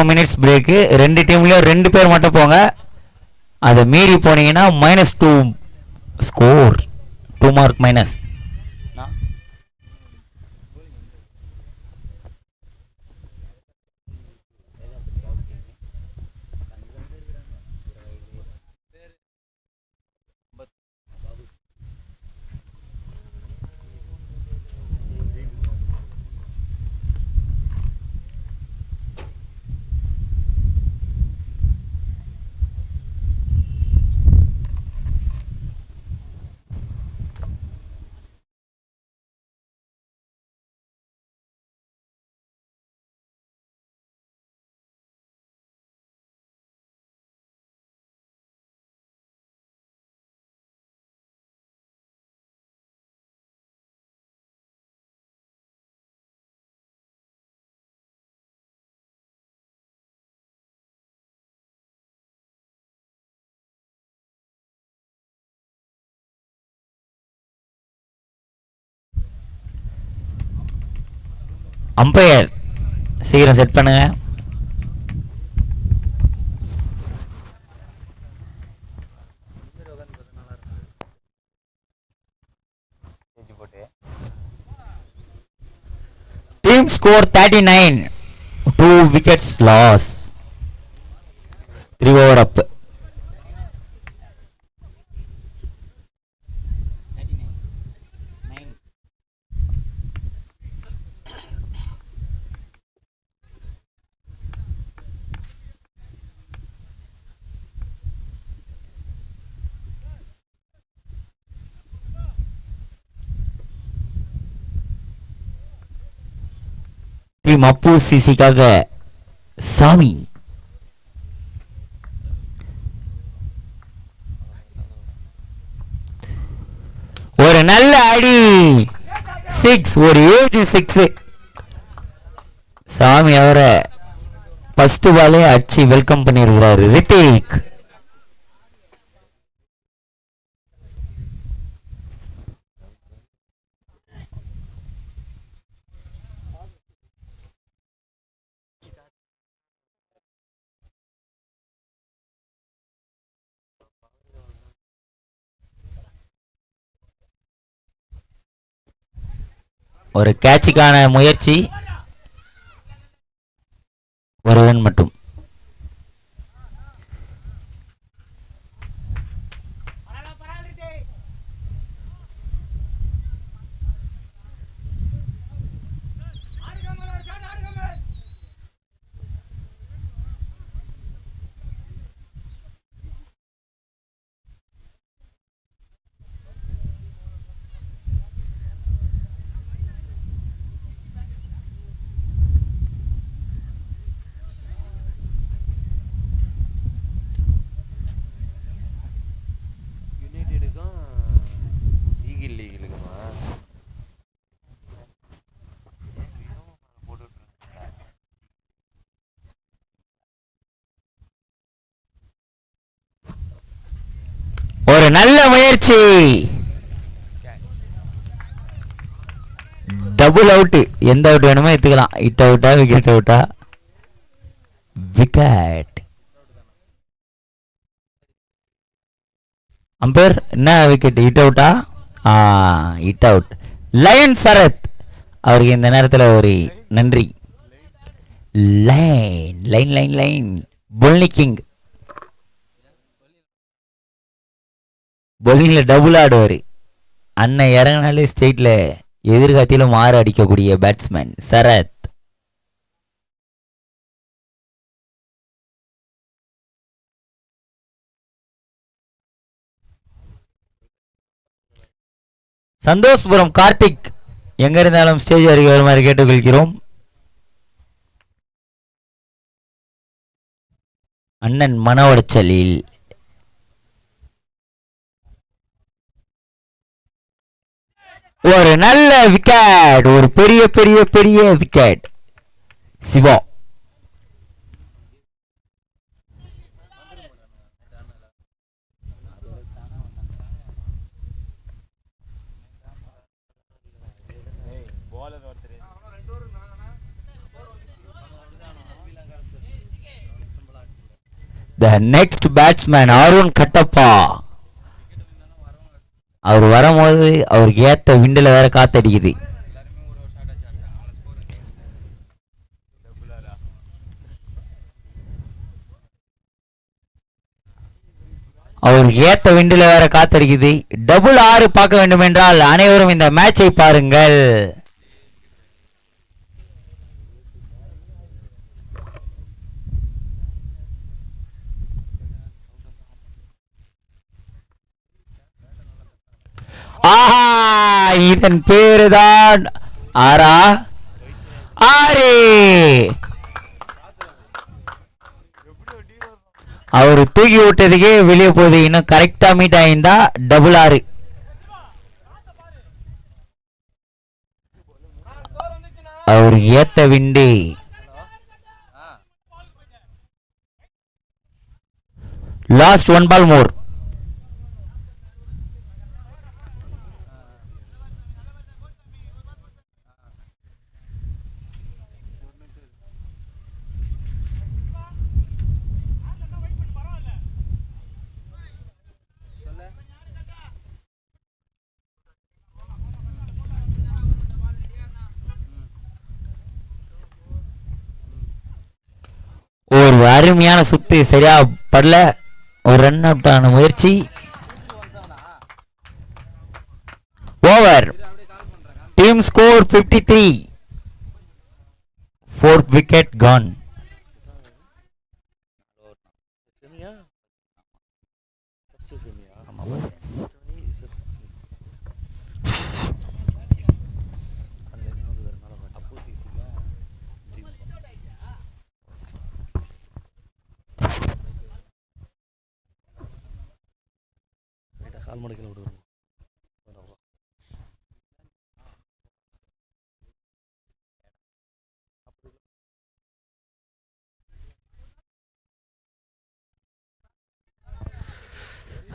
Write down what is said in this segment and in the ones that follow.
Minutes brake. ரெண்டு டீம்லயும் 2 பேர் மட்டும் போங்க. அதை மீறி போனீங்கன்னா -2 ஸ்கோர், 2 மார்க் மைனஸ். அம்பையர் சீக்கிரம் செட் பண்ணுங்க. Team score 39, 2 wickets loss, 3 over up. Team Appu சிசிக்காக சாமி. ஒரு நல்ல அடி, 6, ஒரு ஏஜ் 6. சாமி அவரை ஃபர்ஸ்ட் பாலே அடிச்சு வெல்கம் பண்ணியிருக்கிறாரு ரித்திக். ஒரு கேட்சுக்கான முயற்சி, ஒரு ரன் மட்டும். ஒரு நல்ல முயற்சி, டபுள் அவுட். எந்த அவுட் வேணுமோ எடுத்துக்கலாம். ஹிட் அவுட்டா விக்கெட் அவுட்டா? விக்கெட். அம்பேர் என்ன விக்கெட்? ஹிட் அவுட்டா? Hit out. லயன் சரத் அவருக்கு இந்த நேரத்தில் ஒரு நன்றி. லைன் லைன் லைன் லைன் பொல்னி கிங் பொலிங்ல டபுள் ஆடுவார். அண்ணன் இறங்கினாலே ஸ்டேட்ல எதிர்காலத்திலும் 6 அடிக்கக்கூடிய பேட்ஸ்மேன் சரத். சந்தோஷ்புரம் கார்த்திக் எங்க இருந்தாலும் ஸ்டேஜ் அருகே வருமாறு கேட்டுக்கொள்கிறோம். அண்ணன் மன உடைச்சலில் ஒரு நல்ல விக்கெட், ஒரு பெரிய பெரிய பெரிய wicket. Siva the next batsman Arun Kattappa. அவர் வரும்போது அவருக்கு ஏத்த விண்டில் வேற காத்தடிக்குது. அவருக்கு ஏத்த விண்டில் வேற காத்தடிக்குது. டபுள் 6 பார்க்க வேண்டும் என்றால் அனைவரும் இந்த மேட்சை பாருங்கள். ஆஹா, இதன் பேருதான் ஆரா ஆரே. அவரு தூக்கி விட்டதுக்கே வெளியே போகுது. இன்னும் கரெக்டா மீட் ஆயிருந்தா டபுள் 6. அவரு ஏத்த விண்டு. Last 1 ball more. ஒரு அருமையான சுத்து சரியா படல. ஒரு ரன் அவுட் ஆன முயற்சி. Over. Team score 53. 4 wicket gone.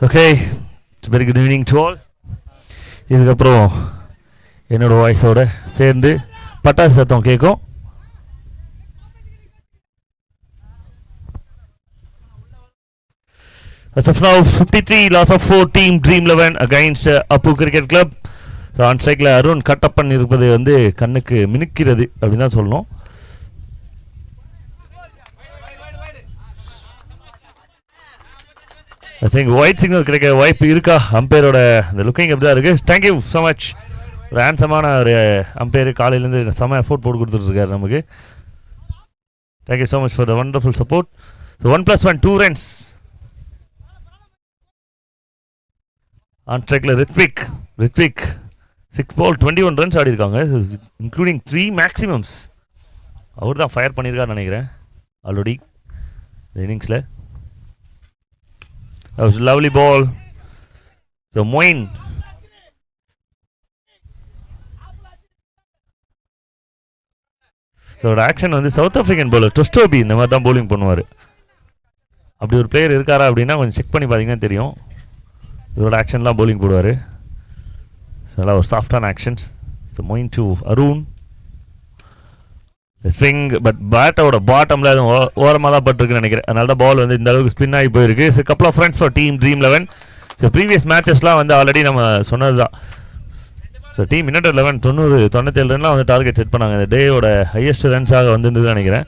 Okay, it's a very good evening to all. இதுக்கப்புறம் என்னோட வாய்ஸோட சேர்ந்து பட்டாசு சத்தம் கேட்கும். As of now, 53 loss of 4 team Dream 11 against Appu Cricket Club. So on ஸ்ட்ரைக்கில் அருண் கட்டப்பன் இருப்பது வந்து கண்ணுக்கு மினுக்கிறது அப்படின்னு தான் சொல்லணும். ஐ திங்க் ஒயிட் சிக்னல் கிடைக்க வாய்ப்பு இருக்கா? அம்பையரோட இந்த லுக்கிங் எப்படி தான் இருக்குது. Thank you so much. ஒரு ஹேண்ட்ஸமான ஒரு அம்பையர் காலையிலேருந்து செம்ம எஃபோர்ட் போட்டு கொடுத்துட்ருக்காரு நமக்கு. Thank you so much for the wonderful support. So 1+1 2 runs. On ஸ்ட்ரைக்கில் ரித்விக் 6 ball 21 runs ஆடிருக்காங்க, இன்க்ளூடிங் 3 maximums. அவர் தான் ஃபயர் பண்ணியிருக்காருன்னு நினைக்கிறேன் ஆல்ரெடி இந்த இன்னிங்ஸில். That was a lovely ball. So Moin. So action வந்து சவுத் ஆஃப்ரிக்கன் பவுலர் டொஸ்டோபி இந்த மாதிரி தான் பவுலிங் பண்ணுவார். அப்படி ஒரு பிளேயர் இருக்காரா அப்படின்னா கொஞ்சம் செக் பண்ணி பார்த்தீங்கன்னா தெரியும். இதோட ஆக்ஷன்லாம் பவுலிங் போடுவார். நல்லா ஒரு சாஃப்டான actions. So Moin to Arun swing, but பேட்டோட பாட்டமில் அது ஓரமாக தான் பட்டிருக்குன்னு நினைக்கிறேன். அதனால தான் பால் வந்து இந்த அளவுக்கு ஸ்பின் ஆகி போயிருக்கு. So Kappal of friends for team dream 11. So previous மேட்சஸ்லாம் வந்து ஆல்ரெடி நம்ம சொன்னது தான். ஸோ டீம் யுனைடெட் 11 97 ரன்லாம் வந்து டார்கெட் செட் பண்ணாங்க. இந்த டேயோட ஹையஸ்ட் ரன்ஸாக வந்துருந்தது நினைக்கிறேன்.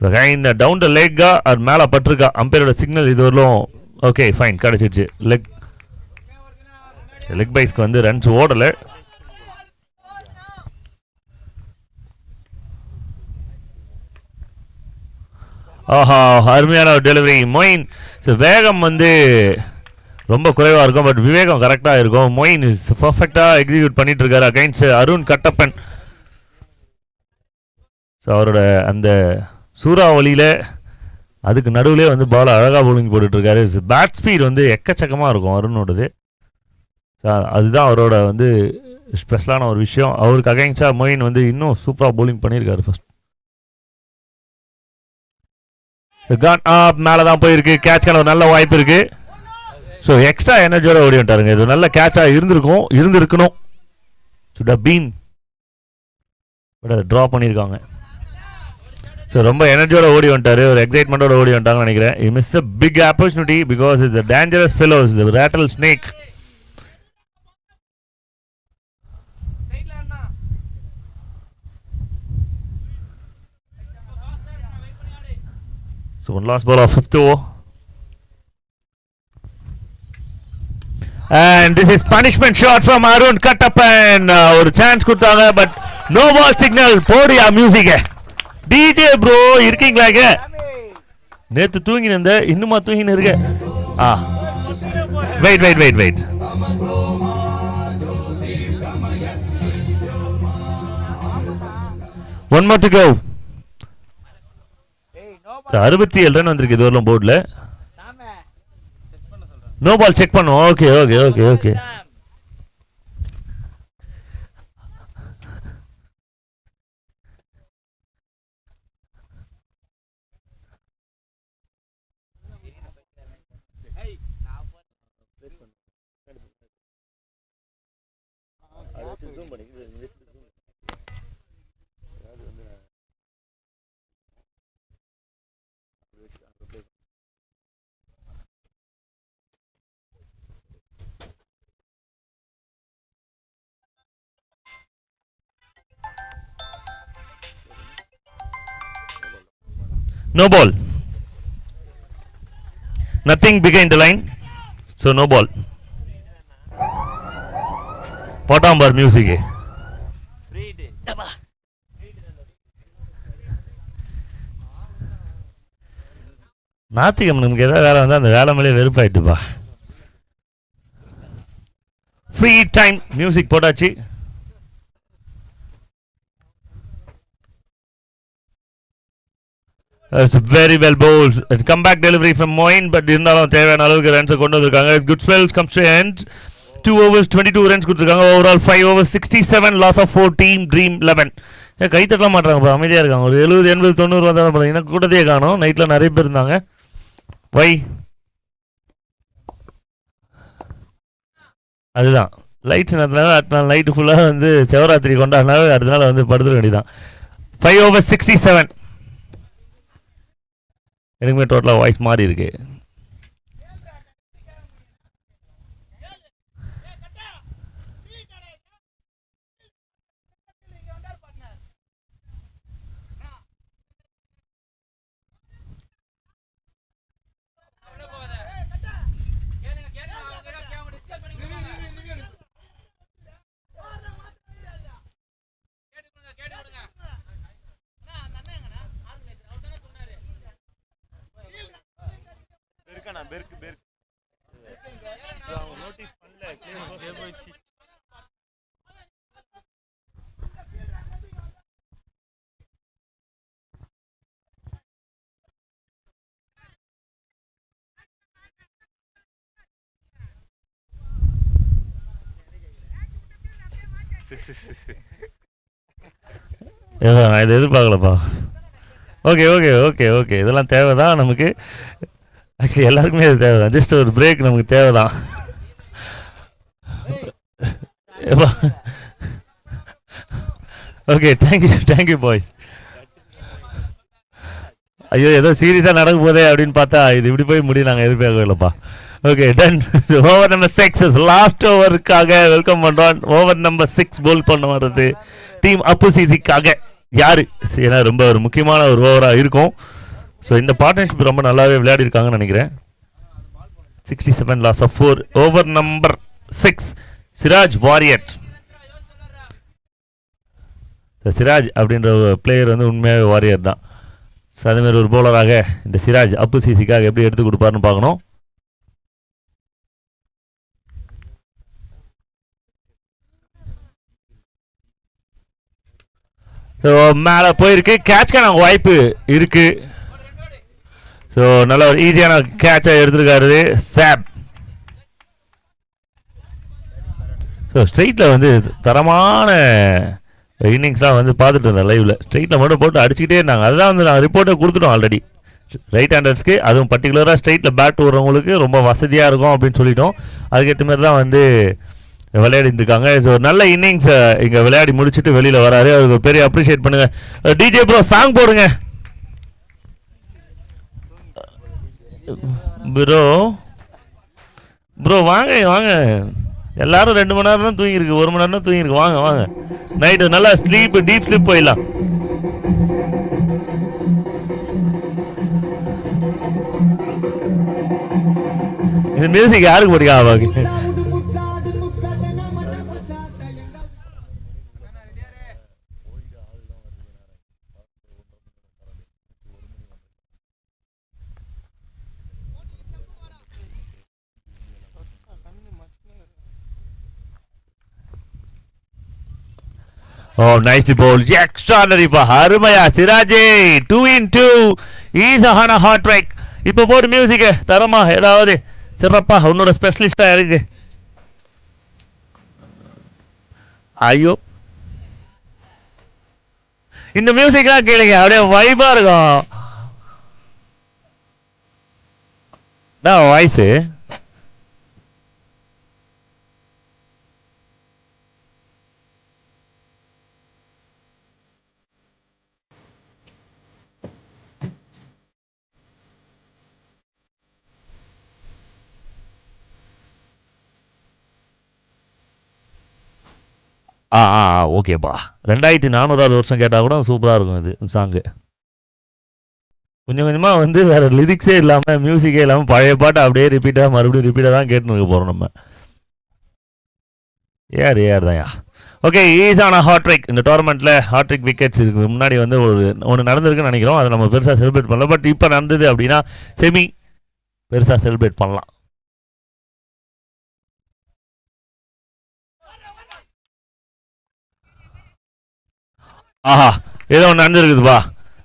ஸோ கைண்ட் டவுன் த லெக்கா அது மேலே பட்டிருக்கா. அம்பையரோட சிக்னல் இது வரலும் ஓகே ஃபைன் கிடச்சிருச்சு. லெக் பைஸ்க்கு வந்து ரன்ஸ் ஓடலை. ஆஹா, அருமையான ஒரு டெலிவரி மொயின். ஸோ வேகம் வந்து ரொம்ப குறைவாக இருக்கும், பட் விவேகம் கரெக்டாக இருக்கும். மொயின் இஸ் பர்ஃபெக்டாக எக்ஸிக்யூட் பண்ணிட்டு இருக்காரு அகைன்ஸ்ட் அருண் கட்டப்பன். ஸோ அவரோட அந்த சூறாவளியில் அதுக்கு நடுவிலே வந்து பால் அழகாக பவுலிங் போட்டுட்ருக்காரு. பேட் ஸ்பீட் வந்து எக்கச்சக்கமாக இருக்கும் அருணோடது. ஸோ அதுதான் அவரோட வந்து ஸ்பெஷலான ஒரு விஷயம். அவருக்கு அகைன்ஸ்டாக மொயின் வந்து இன்னும் சூப்பராக பவுலிங் பண்ணியிருக்காரு. ஃபர்ஸ்ட் கன் ஆப் மேலே தான் போயிருக்கு. கேட்ச்க்கான ஒரு நல்ல வாய்ப்பு இருக்குது. ஸோ எக்ஸ்ட்ரா எனர்ஜியோட ஓடி வந்துட்டாருங்க. இது நல்ல கேட்சாக இருந்திருக்கணும். சுட் ஹவ் பீன் பட் அதை ட்ரா பண்ணியிருக்காங்க. ஸோ ரொம்ப எனர்ஜியோட ஓடி வந்துட்டார், ஒரு எக்ஸைட்மெண்ட்டோட ஓடி வந்துட்டாங்கன்னு நினைக்கிறேன். He miss a big opportunity because it's a dangerous fellows, the rattle snake. So one last ball of 5th over. And this is punishment shot from Arun Kattappan. ஒரு சான்ஸ் கொடுத்தாங்க பட் நோ பால் சிக்னல். போடியா music DJ bro இருக்கீங்களா? நேத்து தூங்கின இந்த இன்னுமா தூங்கின இருக்க? Wait 1 more to go. 67 run வந்திருக்கு இது வரலாம் போர்டில். நோ பால் செக் பண்ணும். Okay. No ball. Nothing behind the line. So no ball. Bottom bar music. நாத்திகம் நமக்கு ஏதாவது வேலை வந்தால் அந்த வேலை மேலே வெறுப்பாயிட்டுப்பா. ஃப்ரீ டைம் மியூசிக் போட்டாச்சு. That's very well bowled. Comeback delivery from Moin, but இருந்தாலும் தேவையான அளவுக்கு ரன்ஸை கொண்டு வந்திருக்காங்க. Good spells comes to end. 2 overs 22 runs கொடுத்துருக்காங்க. Overall 5 overs 67 loss of 4 team Dream 11. கை தட்டலாம் மாட்டாங்க, அமைதியாக இருக்காங்க. ஒரு 70 80 90 வந்தாலும் பார்த்தீங்கன்னா கூட்டத்தையே காணும். நைட்டில் நிறைய பேர் இருந்தாங்க. வை அதுதான் லைட்ஸ் நேரத்தினால அடுத்த நாள் நைட்டு ஃபுல்லாக வந்து சிவராத்திரி கொண்டாடினால அடுத்த நாள் வந்து படுத்துட வேண்டியதான். 5 overs 67. எனக்குமே டோட்டலாக வாய்ஸ் மாறி இருக்கு. நான் இதை எதிர்பார்க்கலப்பா. ஓகே இதெல்லாம் தேவைதான் நமக்கு. ஆக்சுவலி எல்லாருக்குமே இது தேவைதான். ஜஸ்ட் ஒரு பிரேக் நமக்கு தேவைதான். Okay thank you boys. ஐயோ ஏதோ சீரியஸாக நடக்க போதே அப்படின்னு பார்த்தா இது இப்படி போய் முடியும். நாங்கள் எதிர்பார்க்கலப்பா. Okay done. Over number 6 last ஓவருக்காக வெல்கம் பண்ணுறோம். ஓவர் நம்பர் 6 போல் பண்ண வர்றது டீம் அப்புசிசிக்காக யாரு? ஏன்னா ரொம்ப ஒரு முக்கியமான ஒரு ஓவராக இருக்கும். ஸோ இந்த பார்ட்னர்ஷிப் ரொம்ப நல்லாவே விளையாடி இருக்காங்கன்னு நினைக்கிறேன். 67 loss of 4. Over number 6 Siraj warrior. Siraj அப்படின்ற ஒரு பிளேயர் வந்து உண்மையாகவே வாரியர் தான். ஸோ அதேமாதிரி ஒரு போலராக இந்த சிராஜ் அப்புசிசிக்காக எப்படி எடுத்து கொடுப்பாருன்னு பார்க்கணும். மேலே போயிருக்கு. கேட்ச்க்கான வாய்ப்பு இருக்கு. ஸோ நல்ல ஒரு ஈஸியான கேட்சை எடுத்துருக்காரு சாப். ஸோ ஸ்ட்ரெயிட்டில் வந்து தரமான இன்னிங்ஸ்லாம் வந்து பார்த்துட்டு இருந்தேன் லைவில். ஸ்ட்ரெயிட்டில் மட்டும் போட்டு அடிச்சுக்கிட்டே இருந்தாங்க. அதுதான் வந்து நாங்கள் ரிப்போர்ட்டை கொடுத்துட்டோம் ஆல்ரெடி. ரைட் ஹேண்டர்ஸ்க்கு அதுவும் பர்டிகுலராக ஸ்ட்ரெயிட்டில் பேட் விடுறவங்களுக்கு ரொம்ப வசதியாக இருக்கும் அப்படின்னு சொல்லிட்டோம். அதுக்கேற்ற மாதிரி தான் வந்து விளையாடிட்டு இருக்காங்க. ஸோ நல்ல இன்னிங்ஸ் இங்கே விளையாடி முடிச்சுட்டு வெளியில் வராரு. அவருக்கு பெரிய அப்ரிஷியேட் பண்ணுங்க. டிஜே ப்ரோ சாங் போடுங்க ப்ரோ. ப்ரோ வாங்க வாங்க, எல்லாரும் 2 மணி நேரம் தான் தூங்கியிருக்கு, 1 மணி நேரம் தான் தூங்கியிருக்கு. வாங்க வாங்க, நைட்டு நல்லா ஸ்லீப், டீப் ஸ்லீப் போயிடலாம். இந்த மியூசிக் யாருக்கு பிடிக்கும்? ஆவாங்க Oh, nice ball. Extraordinary pa. அருமையா சிராஜே 2 in 2 is on a hot track. இப்போ போடு மியூசிக் தரமா ஏதாவது சிறப்பா உன்னோட ஸ்பெஷலிஸ்டா இருக்கு. ஐயோ இந்த மியூசிக்லாம் கேளுங்க, அப்படியே வைபா இருக்கும். நான் வாய்ஸு ஓகேப்பா. 2400 வருஷம் கேட்டால் கூட சூப்பராக இருக்கும் இது சாங்கு. கொஞ்சம் கொஞ்சமாக வந்து வேறு லிரிக்ஸே இல்லாமல், மியூசிக்கே இல்லாமல், பழைய பாட்டு அப்படியே ரிப்பீட்டாக மறுபடியும் ரிப்பீட்டாக தான் கேட்டுன்னு இருக்க போகிறோம் நம்ம. ஏஆர் தான்யா. ஓகே, ஈஸான ஹாட்ரிக். இந்த டோர்னமெண்ட்டில் ஹாட்ரிக் விக்கெட்ஸ் இதுக்கு முன்னாடி வந்து ஒன்று நடந்திருக்குன்னு நினைக்கிறோம். அதை நம்ம பெருசாக செலிப்ரேட் பண்ணல. பட் இப்போ நடந்தது அப்படின்னா செமி பெருசாக செலிப்ரேட் பண்ணலாம். ஆஹா, ஏதோ ஒன்று நடந்துருக்குதுப்பா.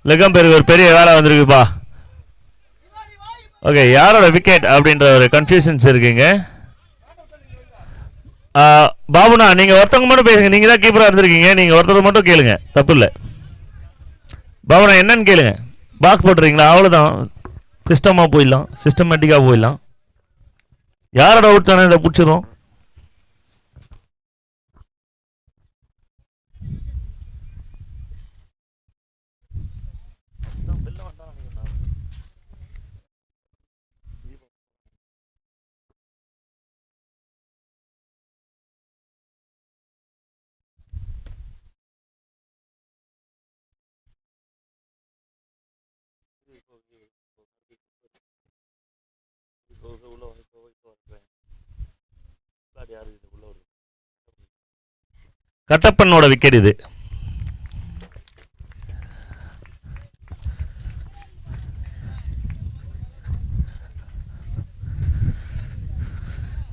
லெக்கம் பேருக்கு ஒரு பெரிய வேலை வந்திருக்குப்பா. ஓகே, யாரோட விக்கெட் அப்படின்ற ஒரு கன்ஃபியூஷன்ஸ் இருக்குங்க. பாபுண்ணா, நீங்கள் ஒருத்தவங்க மட்டும் பேசுங்க. நீங்கள் தான் கீப்பராக இருந்திருக்கீங்க, நீங்கள் ஒருத்தர் மட்டும் கேளுங்க, தப்பு இல்லை. பாபுண்ணா என்னன்னு கேளுங்க. பாக்ஸ் போட்டுறீங்களா? அவ்வளோதான், சிஸ்டமாக போயிடலாம், சிஸ்டமேட்டிக்காக போயிடலாம். யாரோட அவுட் தானே இதை பிடிச்சிரும். கட்டப்பனோட விக்கெட் இது.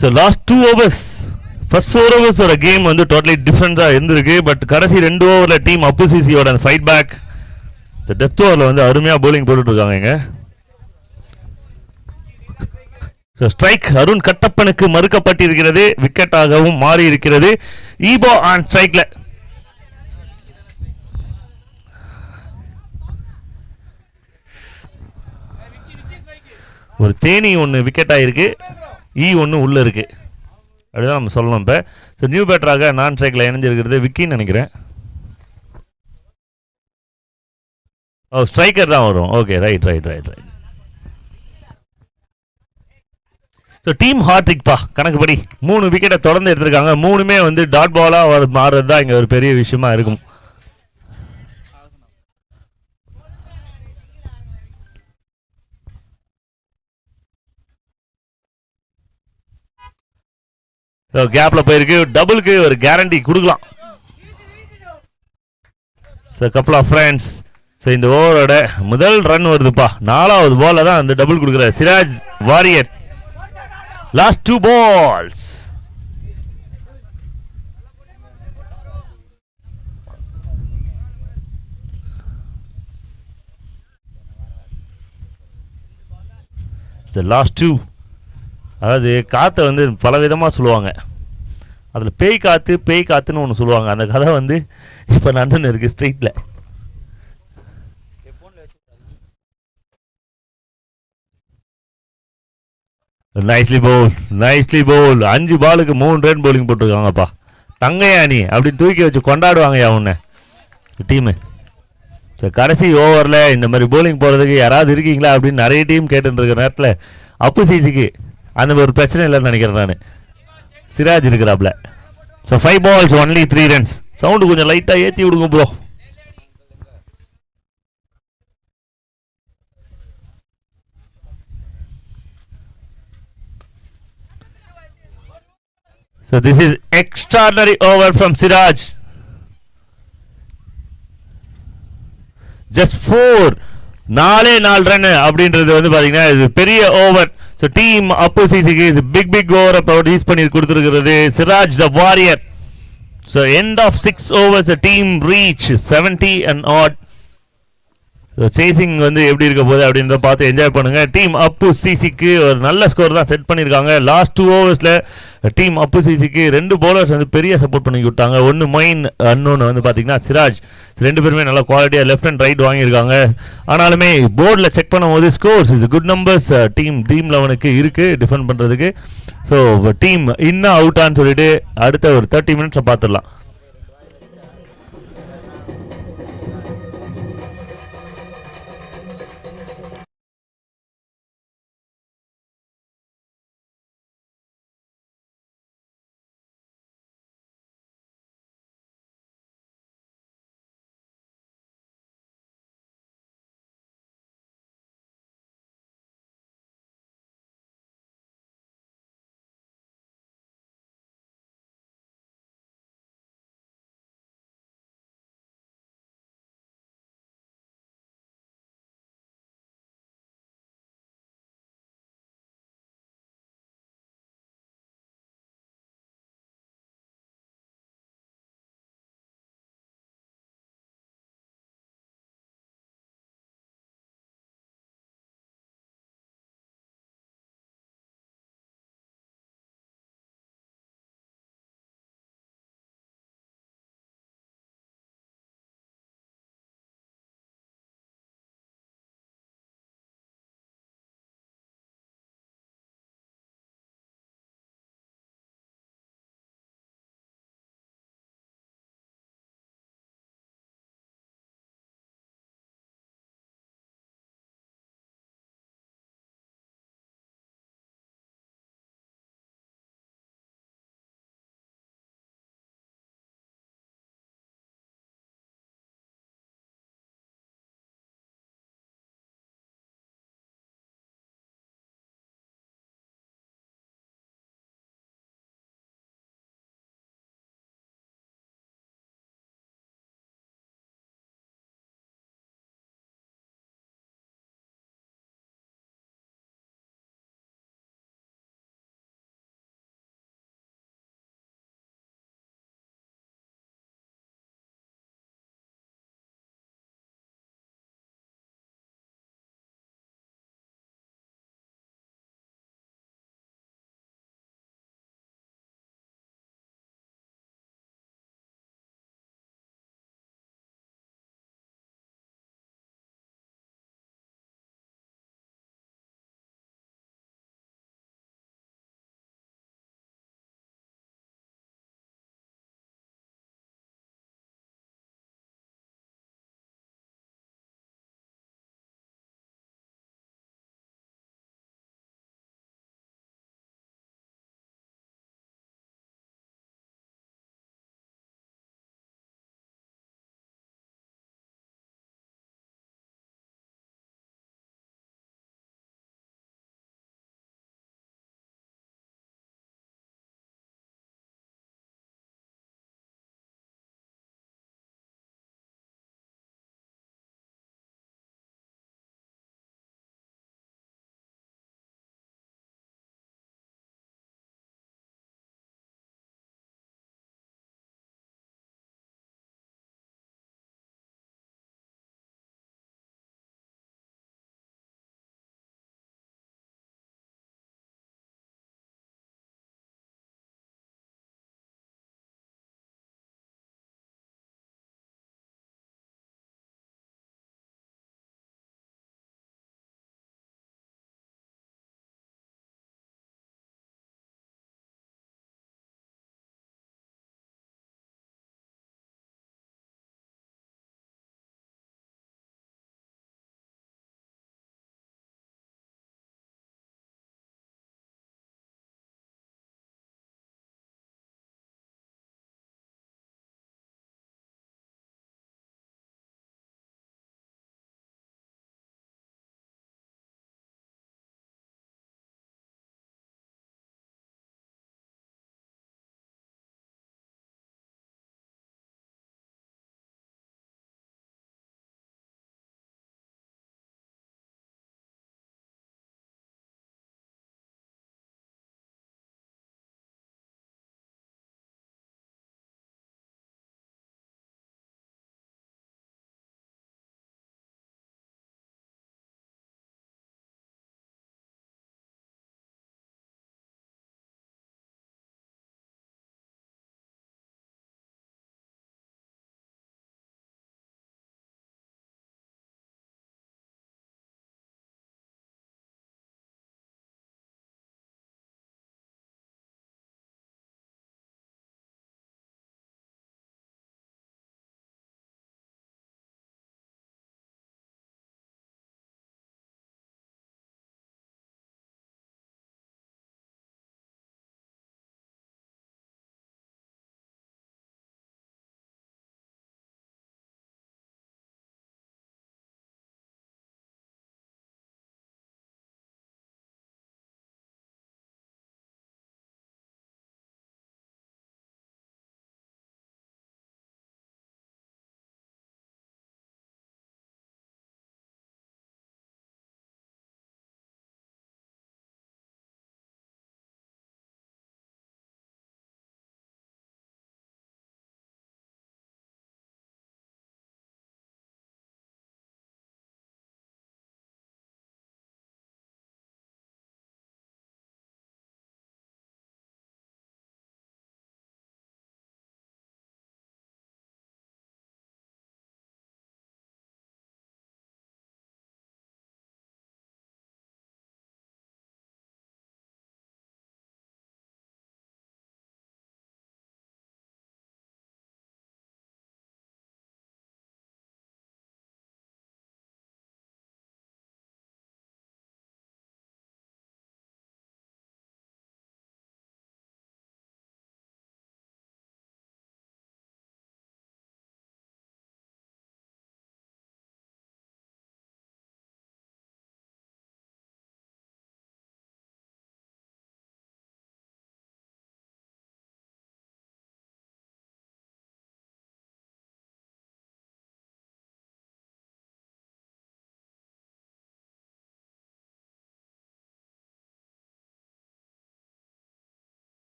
ஸோ லாஸ்ட் 2 ஓவர்ஸ், ஃபர்ஸ்ட் 4 ஓவர்ஸோட கேம் வந்து டோட்டலி டிஃப்ரெண்ட்டாக இருந்திருக்கு. பட் கடைசி 2 ஓவரில் டீம் அப்பு சிசியோட அந்த ஃபைட் பேக், டெப்த் ஓவரில் வந்து அருமையாக போலிங் போட்டுட்ருக்காங்க இங்கே. ஸோ ஸ்ட்ரைக் அருண் கட்டப்பனுக்கு மறுக்கப்பட்டிருக்கிறது, விக்கெட்டாகவும் மாறி இருக்கிறது. ஈபோ ஆன் ஸ்ட்ரைக்ல. ஒரு தேனி ஒன்று விக்கெட் ஆகிருக்கு, ஒன்று உள்ளே இருக்கு, அப்படிதான் நம்ம சொல்லணும். இப்போ ஸோ நியூ பேட்டராக நான் ஸ்ட்ரைக்கில் இணைஞ்சிருக்கிறது விக்கின்னு நினைக்கிறேன். ஓ, ஸ்ட்ரைக்கர் தான் வரும். Okay, right. ஸோ டீம் ஹாட்ரிக்பா கணக்குப்படி 3 விக்கெட்டை தொடர்ந்து எடுத்திருக்காங்க. 3மே வந்து டாட் பாலாக மாறுறது தான் இங்கே ஒரு பெரிய விஷயமா இருக்கும். கேப்ல போயிருக்கு, டபுளுக்கு ஒரு கேரண்டி கொடுக்கலாம். Couple of friends. ஸோ இந்த ஓவரோட முதல் ரன் வருதுப்பா. 4வது பால்ல தான் அந்த டபுள் கொடுக்குறாரு Siraj warrior. Last 2 balls. Last 2. அதாவது காற்றை வந்து பல விதமாக சொல்லுவாங்க. அதில் பேய் காற்றுன்னு ஒன்று சொல்லுவாங்க. அந்த கதை வந்து இப்போ நடந்துன்னு இருக்குது ஸ்ட்ரீட்டில். நைஸ்லி போல் 5 பாலுக்கு 3 ரன் bowling போட்டிருக்காங்கப்பா. தங்கையா நீ அப்படின்னு தூக்கி வச்சு கொண்டாடுவாங்கயா உன்னை டீமு. கடைசி ஓவரில் இந்த மாதிரி போலிங் போகிறதுக்கு யாராவது இருக்கீங்களா அப்படின்னு நிறைய டீம் கேட்டுட்டு இருக்கிற நேரத்தில் அப்பு சிசிக்கு அந்த ஒரு பிரச்சனை இல்லைன்னு நினைக்கிறேன் நான். சிராஜ் இருக்கிறாப்ல. So 5 balls only 3 runs. Sound கொஞ்சம் லைட்டாக ஏற்றி விடுங்க bro. So this is extraordinary over from Siraj. Just 4 4 run அப்படின்றது வந்து பாத்தீங்கன்னா இது பெரிய ஓவர். ஸோ டீம் அப்போசிசிக்கு பிக் ஓவரை ப்ரொடியூஸ் பண்ணி கொடுத்துருக்கிறது Siraj the warrior. So end of 6 overs team reach 70 and odd. Chasing வந்து எப்படி இருக்க போகுது அப்படின்றத பார்த்து என்ஜாய் பண்ணுங்க. டீம் அப்பு சிசிக்கு ஒரு நல்ல ஸ்கோர் தான் செட் பண்ணியிருக்காங்க. லாஸ்ட் 2 overs டீம் அப்பு சிசிக்கு 2 bowlers வந்து பெரிய சப்போர்ட் பண்ணி விட்டாங்க. ஒன்று மொயின், இன்னொன்று வந்து பார்த்தீங்கன்னா சிராஜ். 2 பேருமே நல்லா குவாலிட்டியாக லெஃப்ட் அண்ட் ரைட் வாங்கியிருக்காங்க. ஆனாலுமே போர்டில் செக் பண்ணும்போது scores is good numbers team 11க்கு இருக்குது டிஃபெண்ட் பண்ணுறதுக்கு. ஸோ டீம் இன்னும் அவுட்டான்னு சொல்லிட்டு அடுத்த ஒரு 30 minutes பார்த்துடலாம்.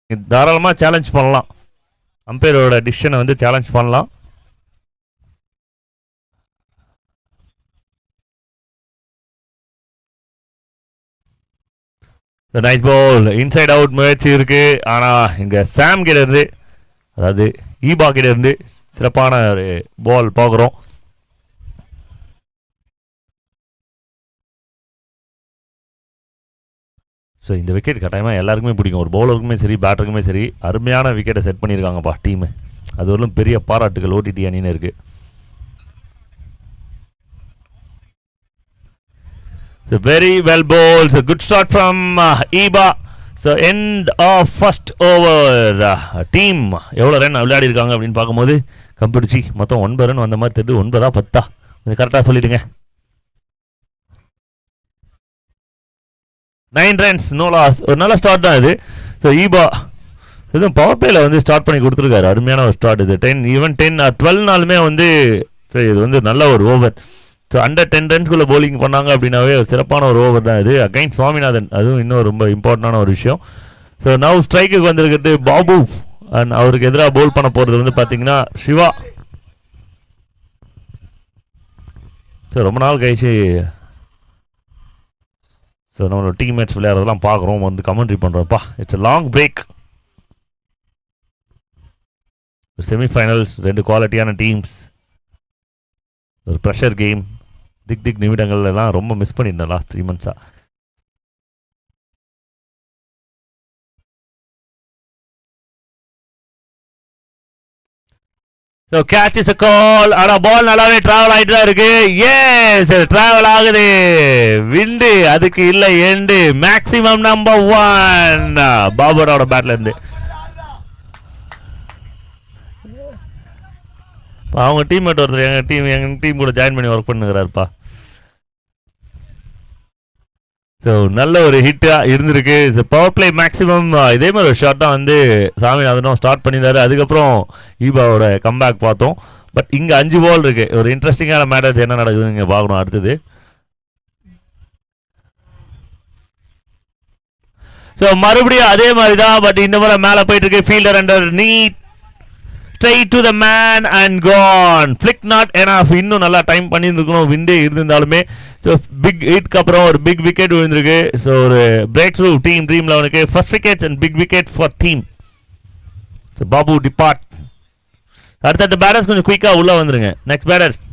தாராளமாக சேலஞ்ச் பண்ணலாம், அம்பையரோட டிசிஷனை வந்து சேலஞ்ச் பண்ணலாம். நைஸ் பால், இன்சைட் அவுட் முயற்சி இருக்கு. ஆனால் இங்கே சாம் கிட்ட இருந்து, அதாவது ஈபா கிட்ட இருந்து சிறப்பான ஒரு பால் பார்க்குறோம். ஸோ இந்த விக்கெட் கட்டாயமாக எல்லாருக்குமே பிடிக்கும், ஒரு பவுலருக்குமே சரி பேட்டருக்குமே சரி. அருமையான விக்கெட்டை செட் பண்ணியிருக்காங்கப்பா டீமு, அது வரலும் பெரிய பாராட்டுகள் ஓடிடி அணின்னு இருக்குது. Very well bowled, so good start from Eba. So end of first over. Team எவ்வளோ ரன் விளையாடி இருக்காங்க அப்படின்னு பார்க்கும்போது கம்பிடிச்சி மொத்தம் 9 ரன் வந்த மாதிரி தெரியுது. 9 10 கொஞ்சம் கரெக்டாக சொல்லிடுங்க. 9 runs, no loss. ஒரு நல்ல ஸ்டார்ட் தான் இது. ஸோ ஈபா இதுவும் பவர் பிளேயில் வந்து ஸ்டார்ட் பண்ணி கொடுத்துருக்காரு, அருமையான ஒரு ஸ்டார்ட் இது. 10 ஈவன் 10 12 நாளுமே வந்து சரி இது வந்து நல்ல ஒரு ஓவர். ஸோ அண்டர் 10 ரன்ஸ்குள்ளே பவுலிங் பண்ணாங்க அப்படின்னாவே ஒரு சிறப்பான ஒரு ஓவர் தான் இது. அகைன் சுவாமிநாதன், அதுவும் இன்னும் ரொம்ப இம்பார்ட்டண்டான ஒரு விஷயம். ஸோ நவ் ஸ்ட்ரைக்குக்கு வந்திருக்கிறது பாபு, அண்ட் அவருக்கு எதிராக பவுல் பண்ண போகிறது வந்து பார்த்தீங்கன்னா சிவா. ஸோ ரொம்ப நாள் கழிச்சு ஸோ நம்மளோட டீம்மேட்ஸ் விளையாடுறதெல்லாம் பார்க்குறோம், வந்து கமெண்ட்ரி பண்ணுறோம்ப்பா. It's a long break. Semifinals, 2 குவாலிட்டியான டீம்ஸ், ஒரு ப்ரெஷர் கேம். திக் நிமிடங்கள்லாம் ரொம்ப மிஸ் பண்ணியிருந்தேன் last 3 months. So catch is a call. ஆனா பால் நல்லாவே டிராவல் ஆயிட்டு தான் இருக்கு. எஸ், டிராவல் ஆகுது. விண்டு அதுக்கு இல்லை எண்டு. மேக்ஸிமம் நம்பர் 1 பாபரோட பேட்ல இருந்து. அவங்க டீம்மேட் ஒருத்தர் எங்க டீம் கூட ஜாயின் பண்ணி ஒர்க் பண்ணுகிறாருப்பா. ஸோ நல்ல ஒரு ஹிட்டாக இருந்திருக்கு. ஸோ பவர் பிளே மேக்ஸிமம் இதே மாதிரி ஒரு ஷாட் தான் வந்து சாமிநாதனும் ஸ்டார்ட் பண்ணியிருந்தாரு. அதுக்கப்புறம் ஈபாவோட கம்பேக் பார்த்தோம். பட் இங்கே 5 பால் இருக்கு. ஒரு இன்ட்ரெஸ்டிங்கான மேட்டர்ஸ் என்ன நடக்குதுன்னு இங்கே பார்க்கணும் அடுத்தது. ஸோ மறுபடியும் அதே மாதிரி தான், பட் இந்த முறை மேலே போயிட்டு இருக்கு. Fielder underneath straight to the man and gone. Flick not enough. இன்னும் நல்லா டைம் பண்ணியிருக்கணும் விண்டே இருந்திருந்தாலுமே. ஸோ பிக் ஹிட்க்கு அப்புறம் ஒரு பிக் விக்கெட் விழுந்திருக்கு. ஸோ ஒரு பிரேக் த்ரூ டீம் ட்ரீம் 11க்கு first wicket and big wicket for team. So Babu depart. அடுத்த பேட்டர்ஸ் கொஞ்சம் குயிக்காக உள்ளே வந்துருங்க. நெக்ஸ்ட் பேட்டர்ஸ்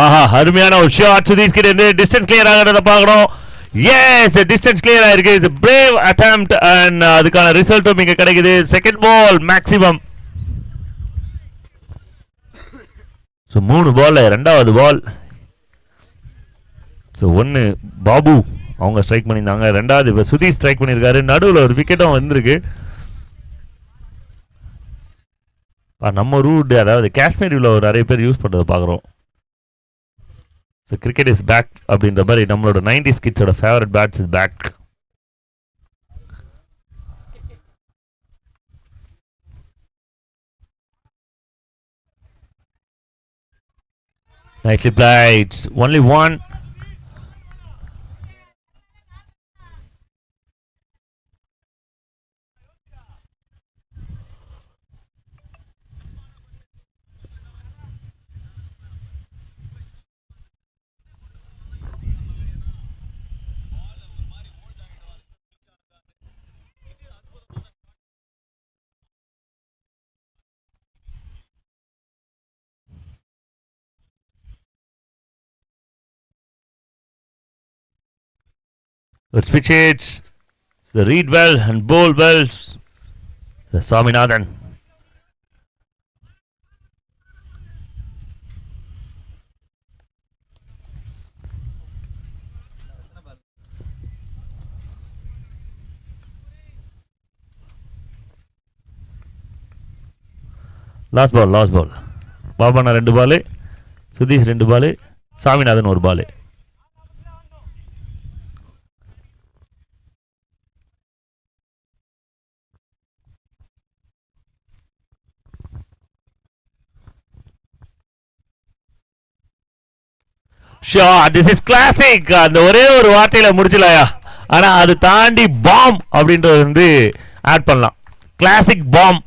ஆஹா, அருமையான ஒரு ஷாட் சுதீஷ் கிட்ட இருந்து. டிஸ்டன்ஸ் கிளியர் ஆகிறத பார்க்கணும். எஸ், டிஸ்டன்ஸ் கிளியர் ஆயிருக்கு. இட்ஸ் பிரேவ் அட்டெம்ப்ட் அண்ட் அதுக்கான ரிசல்ட்டும் இங்க கிடைக்குது. Second ball maximum. So 3 ball, 2வது பால். ஸோ 1 பாபு அவங்க ஸ்ட்ரைக் பண்ணியிருந்தாங்க, 2வது இப்போ சுதீஷ் ஸ்ட்ரைக் பண்ணியிருக்காரு. நடுவில் ஒரு விக்கெட்டும் வந்திருக்கு. நம்ம ரூட், அதாவது காஷ்மீரில் ஒரு நிறைய பேர் யூஸ் பண்ணுறதை பார்க்குறோம். ஸோ கிரிக்கெட் இஸ் பேக் அப்படின்ற மாதிரி நம்மளோட 90s கிட்ஸோட favourite bats is back. Nicely played. Only 1. Switch it. The read well and bowl well. The Swaminathan. Last ball Babanna 2 ball, Sudheesh 2 ball, Saminathan 1 ball. This is classic. அந்த ஒரே ஒரு வார்த்தையில முடிச்சலாயா, ஆனா அது தாண்டி பாம் அப்படின்றது வந்து ஆட் பண்ணலாம். Classic bomb.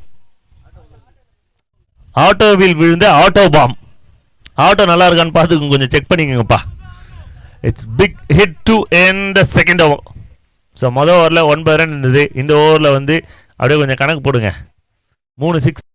ஆட்டோவில் விழுந்த ஆட்டோ பாம். ஆட்டோ நல்லா இருக்கான்னு பார்த்து கொஞ்சம் செக் பண்ணிக்கோங்கப்பா. It's big hit to end the second over. So மொதல் ஓவரில் 9 ரன் இருந்தது. இந்த ஓவரில் வந்து அப்படியே கொஞ்சம் கணக்கு போடுங்க. 3 6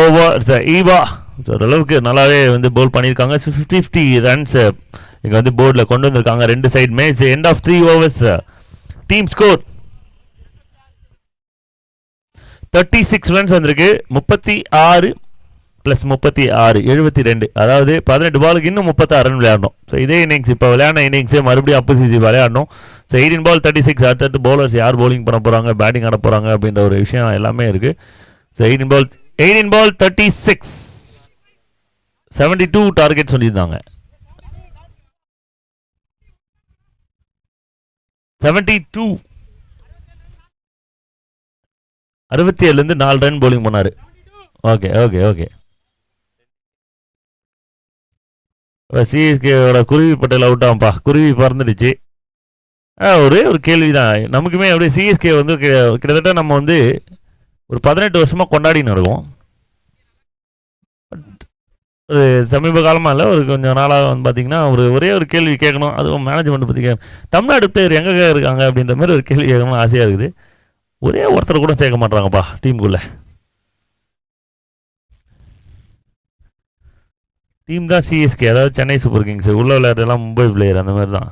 ஓவர் ஈவா ஓரளவுக்கு நல்லாவே வந்து பவுல் பண்ணியிருக்காங்க. 50 ரன்ஸ் இங்கே வந்து போர்டில் கொண்டு வந்திருக்காங்க ரெண்டு சைடுமே. End of 3 overs team score 36 runs வந்திருக்கு. 36 + 36 72. அதாவது 18 பாலுக்கு இன்னும் 36 ரன் விளையாடணும். ஸோ இதே இன்னிங்ஸ் இப்போ விளையாடின இன்னிங்ஸே மறுபடியும் அப்போசிசி விளையாடணும். ஸோ 18 பால் 36. அடுத்தடுத்து பவுலர்ஸ் யார் பவுலிங் பண்ண போகிறாங்க, பேட்டிங் ஆட போகிறாங்க அப்படின்ற ஒரு விஷயம் எல்லாமே இருக்குது. ஸோ 18 பால் 36 72 டார்கெட் சொல்லியிருந்தாங்க. 72 67லேருந்து 4 ரன் பவுலிங் பண்ணார். Okay okay okay. சிஎஸ்கேவோட குருவி பட்டேல் அவுட் ஆகும்பா. குருவி பறந்துடுச்சு. ஒரே ஒரு கேள்வி தான் நமக்குமே. அப்படியே சிஎஸ்கே வந்து கிட்டத்தட்ட நம்ம வந்து ஒரு 18 வருஷமாக கொண்டாடின்னு இருக்கோம். ஒரு சமீப காலமாக இல்லை, ஒரு கொஞ்சம் நாளாக வந்து பார்த்தீங்கன்னா ஒரே ஒரு கேள்வி கேட்கணும். அதுவும் மேனேஜ்மெண்ட் பற்றி தமிழ்நாடு பிளேயர் எங்கே இருக்காங்க அப்படின்ற மாதிரி ஒரு கேள்வி கேட்கணும்னு ஆசையாக இருக்குது. ஒரே ஒருத்தர் கூட சேர்க்க மாட்டாங்கப்பா டீமுக்குள்ளே. டீம் தான் சிஎஸ்கே, அதாவது சென்னை சூப்பர் கிங்ஸ். உள்ள விளையாடுறதெல்லாம் மும்பை பிளேயர் அந்த மாதிரி தான்.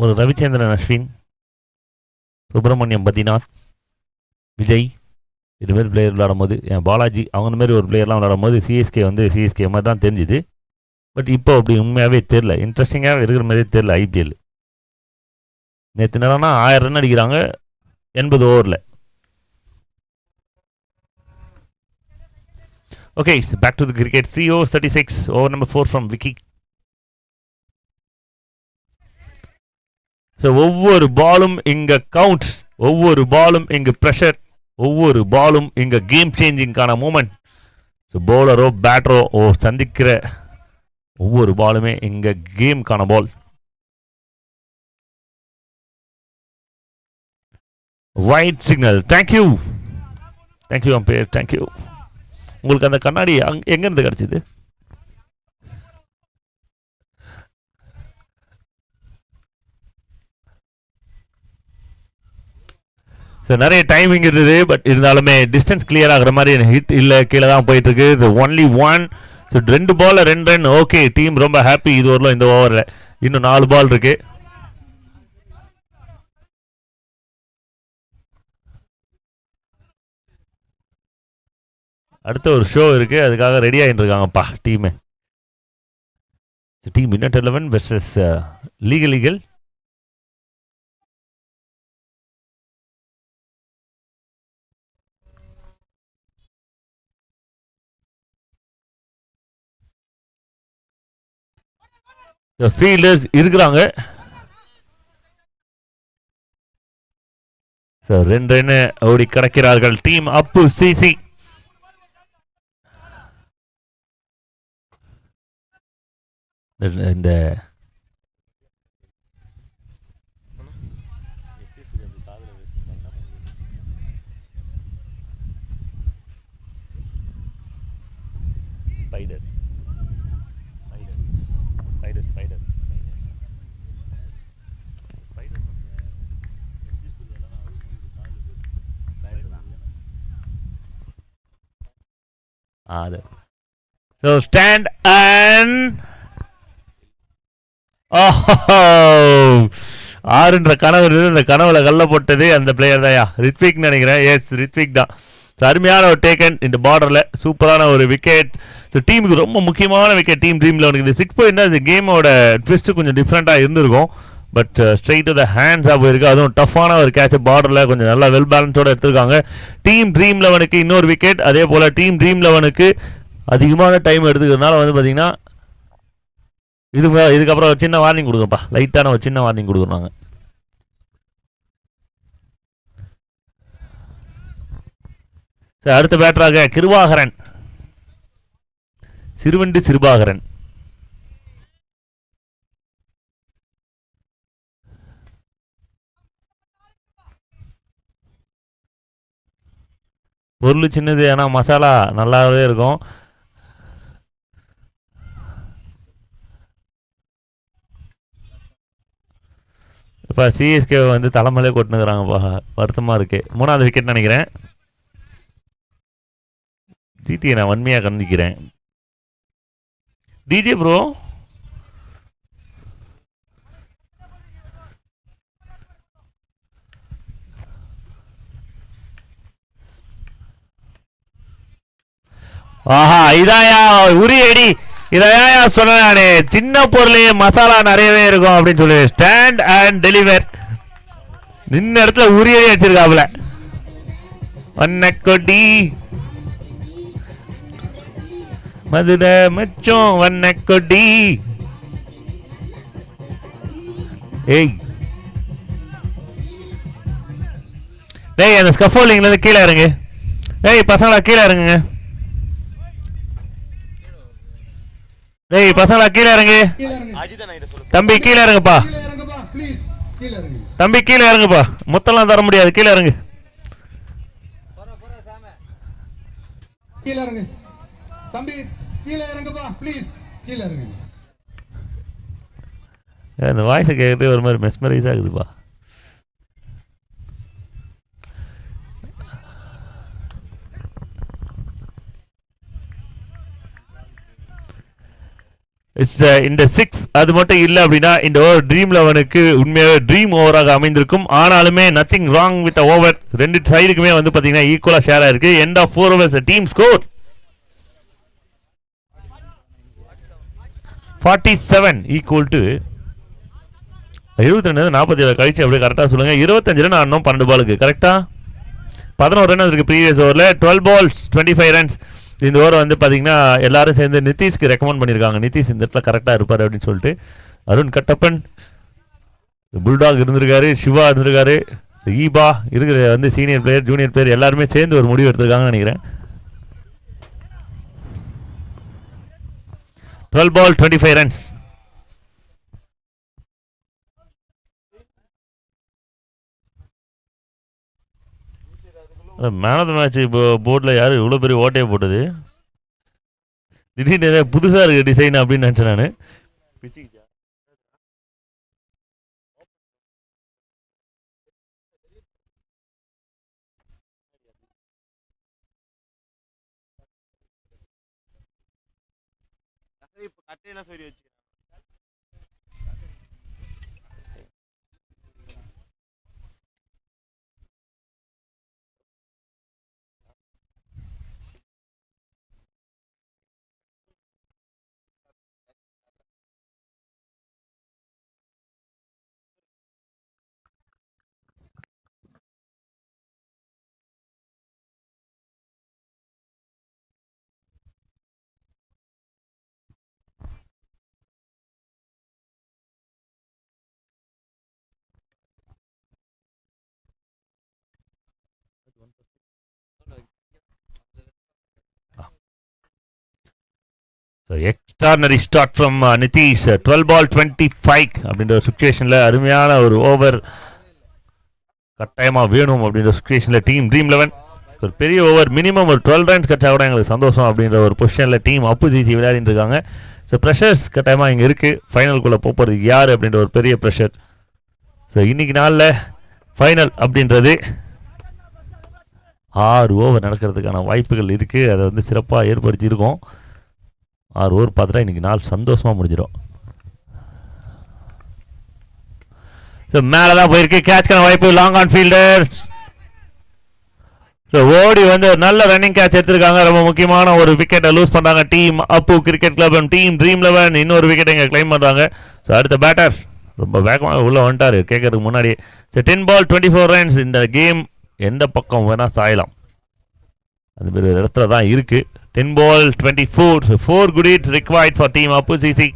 ஒரு ரவிச்சந்திரன் அஸ்வின், சுப்பிரமணியம் பத்ரிநாத், விஜய் இதுமாரி பிளேயர் விளையாடும் போது, பாலாஜி அவங்க மாரி ஒரு பிளேயர்லாம் விளையாடும் போது சிஎஸ்கே வந்து சிஎஸ்கே மாதிரி தான் தெரிஞ்சுது. பட் இப்போ அப்படி உண்மையாகவே தெரில, இன்ட்ரெஸ்டிங்காக இருக்கிற மாதிரியே தெரில. ஐபிஎல் நேற்று நேரம்னா 1000 ரன் அடிக்கிறாங்க 80 ஓவரில். Okay, back to the cricket. 3 overs 36. Over number 4 from Vicky. So ஒவ்வொரு பாலும் இங்கே கவுண்ட்ஸ், ஒவ்வொரு பாலும் இங்கே ப்ரெஷர், ஒவ்வொரு பாலும் இங்கே கேம் சேஞ்சிங்கான மூமெண்ட். ஸோ பவுலரோ பேட்டரோ சந்திக்கிற ஒவ்வொரு பாலுமே இங்கே கேமுக்கான ball. White signal. Thank you thank you umpire, thank you. உங்களுக்கு அந்த கண்ணாடி எங்கேருந்து கிடச்சிது? ஸோ நிறைய டைமிங் இருந்தது. பட் இருந்தாலுமே டிஸ்டன்ஸ் கிளியர் ஆகிற மாதிரி ஹிட் இல்லை, கீழே தான் போயிட்டு இருக்கு. இது ஒன்லி 1. ஸோ 2 பாலில் 2 ரன். ஓகே, டீம் ரொம்ப ஹாப்பி. இது வரலாம் இந்த ஓவரில் இன்னும் 4 பால் இருக்கு. அடுத்த ஒரு ஷோ இருக்கு, அதுக்காக ரெடி ஆகிட்டு இருக்காங்கப்பா டீமு. டீம் இன்னட் 11 வெர்சஸ் லீகல். ஃபீல்டர்ஸ் இருக்கிறாங்க. ஸோ 2 ரன் ஓடி கிடக்கிறார்கள் டீம் அப்பு சிசி. இந்த ஸ்பைடர் So stand and ஆறுன்ற கனவு இருந்தது. அந்த கனவுல கல்ல போட்டது அந்த பிளேயர் தான், ரித்விக் நினைக்கிறேன். எஸ், ரித்விக் தான். ஸோ அருமையான ஒரு டேக்கன் இந்த பார்டரில், சூப்பரான ஒரு விக்கெட். ஸோ டீமுக்கு ரொம்ப முக்கியமான விக்கெட் டீம் ட்ரீம் 11. இந்த 6 பாயிண்ட் இந்த கேமோட ட்விஸ்ட்டு கொஞ்சம் டிஃப்ரெண்ட்டாக இருந்திருக்கும். பட் ஸ்ட்ரெயிட் டு த ஹேண்ட்ஸாக போயிருக்கு. அதுவும் டஃப்பான ஒரு கேட்ச் பார்டரில் கொஞ்சம் நல்லா வெல் பேலன்ஸோடு எடுத்திருக்காங்க. டீம் ட்ரீம் 11க்கு இன்னொரு விக்கெட். அதே போல் டீம் ட்ரீம் 11க்கு அதிகமான டைம் எடுத்துக்கிறதுனால வந்து பார்த்தீங்கன்னா இதுக்கப்புறம் ஒரு சின்ன வார்னிங் கொடுங்கப்பா, லைட்டான ஒரு சின்ன வார்னிங் கொடுக்குறாங்க. சரி, அடுத்த பேட்டராக கிருபாகரன், சிறுவண்டு சிறுபாகரன். பொருள் சின்னது, ஆனால் மசாலா நல்லாவே இருக்கும். இப்போ சிஎஸ்கே வந்து தலைமையிலே கொட்டுனுக்குறாங்கப்பா, வருத்தமாக இருக்கு. 3வது விக்கெட் நினைக்கிறேன். ஜிடியை நான் வன்மையாக கண்டிக்கிறேன். டிஜே ப்ரோ ஆஹா, இதாயா உரியடி, இதையா சொன்னானே, சின்ன பொருளே மசாலா நிறையவே இருக்கும் அப்படின்னு சொல்லி ஸ்டாண்ட் அண்ட் டெலிவர் நின்ன இடத்துல உரியடி வச்சிருக்காப்புல. வண்ணக்கொடி மதுர மச்சம் வண்ணக்கொடி. ஏய் டேய், அந்த ஸ்கஃபோல்டிங்ல இருந்து கீழே இறங்கு. ஏய் பசங்களா கீழே இறங்குங்க. டேய் பசங்களா கீழே இறங்கு. தம்பி கீழே இறங்குப்பா. தம்பி கீழே இறங்குப்பா, மொத்தம்லாம் தர முடியாது, கீழே இறங்கு. கீழே இறங்கு தம்பி, கீழே இறங்குப்பா ப்ளீஸ், கீழே இறங்கு. இந்த வாய்ஸை கேட்கறதே ஒரு மாதிரி மெஸ்மரைஸ் ஆகுதுப்பா. இந்த 6 அது மட்டும் இல்லை அப்படின்னா இந்த ஓவர் ட்ரீம் 11க்கு உண்மையாகவே ட்ரீம் ஓவராக அமைந்திருக்கும். ஆனாலுமே நத்திங் ராங் வித் ஓவர். ரெண்டு சைடுக்குமே வந்து பார்த்தீங்கன்னா ஈக்குவலாக ஷேராக இருக்கு. End of 4 overs team score 47 equal to 72 47 கழிச்சு அப்படியே கரெக்டாக சொல்லுங்க. 25 ரன் ஆடணும் 12 பாலுக்கு. கரெக்டா 11 ரன் இருக்கு ப்ரீவியஸ் ஓவரில். 12 balls 25 runs. இந்த ஓவர் வந்து பார்த்தீங்கன்னா எல்லாரும் சேர்ந்து நிதிஷ்க்கு ரெக்கமெண்ட் பண்ணியிருக்காங்க. நிதிஷ் இந்த இடத்துல கரெக்டாக இருப்பார் அப்படின்னு சொல்லிட்டு. அருண் கட்டப்பன், புல்டாக் இருந்திருக்காரு, சிவா இருந்திருக்காரு, ஈபா இருக்கிற வந்து சீனியர் பிளேயர் ஜூனியர் பிளேயர் எல்லாருமே சேர்ந்து ஒரு முடிவு எடுத்திருக்காங்கன்னு நினைக்கிறேன். 12 ball 25 runs. Man of the match போர்டில் யார் இவ்வளோ பெரிய ஓட்டையை போட்டது? திடீர்னு புதுசாக இருக்குது டிசைன் அப்படின்னு நினச்சேன் நான். கட்டையெல்லாம் சரி வச்சு extraordinary start from Nitish. 12 ball 25 அப்படின்ற ஒரு சுச்சுவேஷனில் அருமையான ஒரு ஓவர் கட்டாயமாக வேணும் அப்படின்ற சுச்சுவேஷனில் டீம் ட்ரீம் 11 ஒரு பெரிய ஓவர் மினிமம் ஒரு 12 runs கட்டா கூட எங்களுக்கு சந்தோஷம் அப்படின்ற ஒரு பொசிஷனில் டீம் அப்போசிசி விளையாடிட்டு இருக்காங்க. ஸோ ப்ரெஷர்ஸ் கட்டாயமாக இங்கே இருக்குது. ஃபைனலுக்குள்ளே போகிறது யார் அப்படின்ற ஒரு பெரிய ப்ரெஷர். ஸோ இன்றைக்கி நாளில் ஃபைனல் அப்படின்றது 6 ஓவர் நடக்கிறதுக்கான வாய்ப்புகள் இருக்குது. அதை வந்து சிறப்பாக ஏற்படுத்தியிருக்கோம். 6 ஓவர் பார்த்துட்டா இன்றைக்கி நாள் சந்தோஷமாக முடிஞ்சிடும். ஸோ மேலே தான் போயிருக்கு. கேட்ச்க்கான வாய்ப்பு லாங் ஆன் ஃபீல்டர்ஸ். ஸோ ஓடி வந்து ஒரு நல்ல ரன்னிங் கேட்ச் எடுத்திருக்காங்க. ரொம்ப முக்கியமான ஒரு விக்கெட்டை லூஸ் பண்ணுறாங்க டீம் அப்பு கிரிக்கெட் கிளப் டீம் ட்ரீம் 11. இன்னொரு விக்கெட்டை இங்கே கிளைம் பண்ணுறாங்க. ஸோ அடுத்த பேட்டர் ரொம்ப வேகமாக உள்ளே வந்துட்டார் கேட்கறதுக்கு முன்னாடி. So 10 ball 24 runs. இந்த கேம் எந்த பக்கம் வேணால் சாயலாம், அது மாதிரி ஒரு இடத்துல தான் இருக்குது. 10 ball 24. 4 good hits required for team opposition.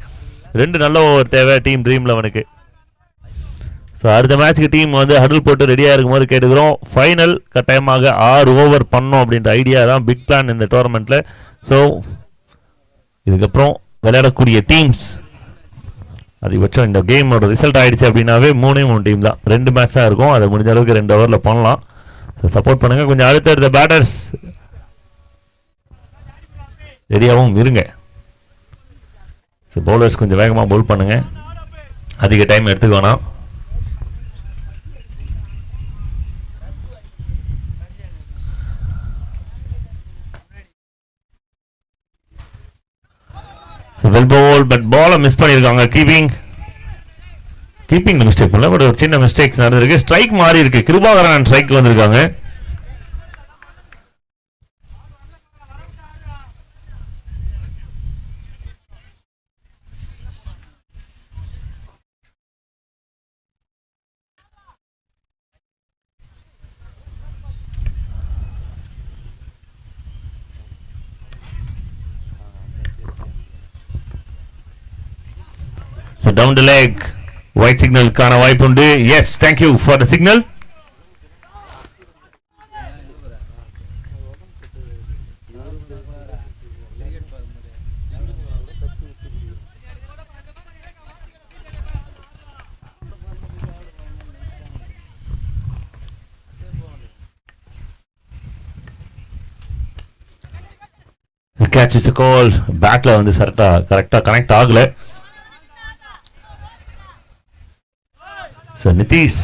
2 நல்ல ஓவர் தேவை டீம் ட்ரீம் 11க்கு. ஸோ அடுத்த மேட்ச்சுக்கு டீம் வந்து ஹடில் போட்டு ரெடியாக இருக்கும்போது கேட்டுக்கிறோம். ஃபைனல் கட்டாயமாக 6 ஓவர் பண்ணோம் அப்படின்ற ஐடியா தான் பிக் பிளான் இந்த டோர்னமெண்ட்டில். ஸோ இதுக்கப்புறம் விளையாடக்கூடிய டீம்ஸ் அதிகபட்சம் இந்த கேமோட ரிசல்ட் ஆகிடுச்சு அப்படின்னாவே 3 டீம் தான். 2 மேட்ச் தான் இருக்கும். அதை முடிஞ்ச அளவுக்கு 2 ஓவரில் பண்ணலாம். ஸோ சப்போர்ட் பண்ணுங்கள். கொஞ்சம் அடுத்த பேட்டர்ஸ் ரெடியாகவும் இருங்க. ஸோ பவுலர்ஸ் கொஞ்சம் வேகமாக பவுல் பண்ணுங்கள், அதிக டைம் எடுத்துக்க வேணாம். வெல் பவுல், பட் பாலை மிஸ் பண்ணியிருக்காங்க. கீப்பிங் மிஸ்டேக் பண்ணல, பட் ஒரு சின்ன மிஸ்டேக்ஸ் நடந்திருக்கு. ஸ்ட்ரைக் மாறி இருக்கு, கிருபாகரன் ஸ்ட்ரைக் வந்திருக்காங்க. So down the leg, white signal கான வாய்ப்பு உண்டு. Yes, thank you for the signal. The catch is a call. Batல வந்து கரெக்டா கனெக்ட் ஆகல. ஸோ நிதிஷ்,